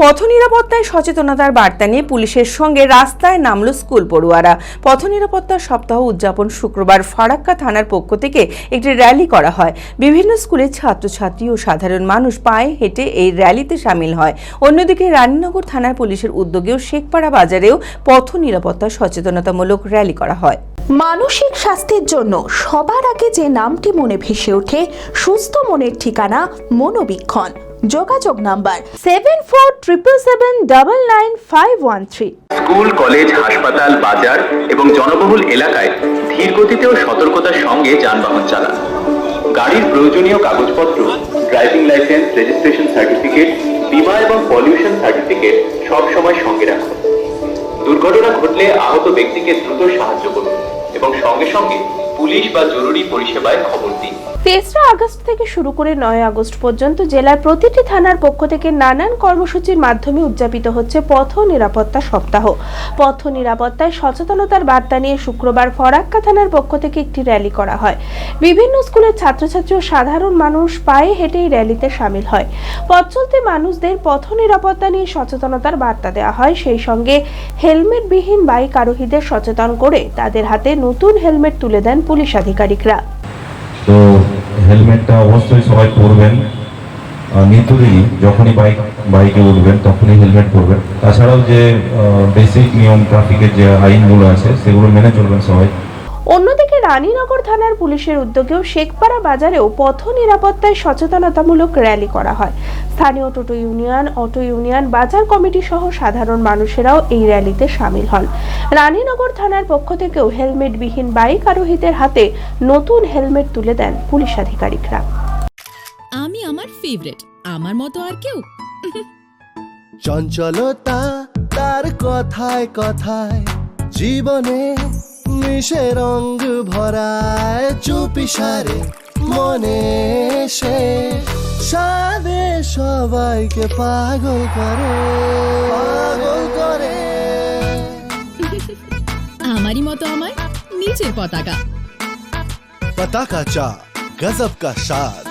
পথ নিরাপত্তায় সচেতনতার বার্তা নিয়ে পুলিশের সঙ্গে রাস্তায় নামল স্কুল পড়ুয়ারা। পথ নিরাপত্তা সপ্তাহ উদযাপন শুক্রবার ফারাক্কা থানার পক্ষ থেকে একটি র্যালি করা হয়। বিভিন্ন স্কুলের ছাত্রছাত্রী ও সাধারণ মানুষ পায়ে হেঁটে এই র্যালিতে সামিল হয়। অন্যদিকে রানীনগর থানার পুলিশের উদ্যোগেও শেখপাড়া বাজারেও পথ নিরাপত্তা সচেতনতামূলক র্যালি করা হয়। মানসিক স্বাস্থ্যের জন্য সবার আগে যে নামটি মনে ভেসে ওঠে, সুস্থ মনের ঠিকানা মনোবীক্ষণ। যোগাযোগ নাম্বার 7477799513। স্কুল, কলেজ, হাসপাতাল, বাজার এবং জনবহুল এলাকায় ধীর গতিতে ও সতর্কতার সঙ্গে যানবাহন চালান। গাড়ির প্রয়োজনীয় কাগজপত্র, ড্রাইভিং লাইসেন্স, রেজিস্ট্রেশন সার্টিফিকেট, বীমা এবং পলিউশন সার্টিফিকেট সব সময় সঙ্গে রাখুন। দুর্ঘটনা ঘটলে আহত ব্যক্তিকে দ্রুত সাহায্য করুন এবং সঙ্গে সঙ্গে পুলিশ বা জরুরি পরিষেবায় খবর দিন। 3রা আগস্ট থেকে শুরু করে 9 আগস্ট পর্যন্ত জেলার প্রতিটি থানার পক্ষ থেকে নানান কর্মসূচির মাধ্যমে উদযাপিত হচ্ছে পথ নিরাপত্তা সপ্তাহ। পথ নিরাপত্তায় সচেতনতার বার্তা নিয়ে শুক্রবার ফারাক্কা থানার পক্ষ থেকে একটি র্যালি করা হয়। বিভিন্ন স্কুলের ছাত্রছাত্রী ও সাধারণ মানুষ পায়ে হেঁটে এই র্যালিতে সামিল হয়। পথ চলতি মানুষদের পথ নিরাপত্তা নিয়ে সচেতনতার বার্তা দেওয়া হয়। সেই সঙ্গে হেলমেটবিহীন বাইক আরোহীদের সচেতন করে তাদের হাতে নতুন হেলমেট তুলে দেন পুলিশ আধিকারিকরা। তো হেলমেটটা অবশ্যই সবাই পরবেন, নিত্যদিনই যখনই বাইকে উঠবেন তখনই হেলমেট পরবেন। তাছাড়াও যে বেসিক নিয়ম ট্রাফিকের যে আইনগুলো আছে সেগুলো মেনে চলবেন সবাই। অন্যদিকে রানীনগর থানার পুলিশের উদ্যোগেও শেখপাড়া বাজারেও পথ নিরাপত্তায় সচেতনতামূলক র্যালি করা হয়। স্থানীয় টোটো ইউনিয়ন, অটো ইউনিয়ন, বাজার কমিটি সহ সাধারণ মানুষেরাও এই র্যালিতে সামিল হন। রানীনগর থানার পক্ষ থেকেও হেলমেটবিহীন বাইক আরোহীদের হাতে নতুন হেলমেট তুলে দেন পুলিশ আধিকারিকরা। আমি আমার ফেভারিট, আমার মতো আর কেউ। চঞ্চলতা তার কথায় কথায় জীবনে মিশে রঙ ভরায়, চুপি সারে মনে সে সাদে সবাইকে পাগল করে, পাগল করে। আমারই মতো আমার নিচের পতাকা। পতাকা চা, গজব কা স্বাদ।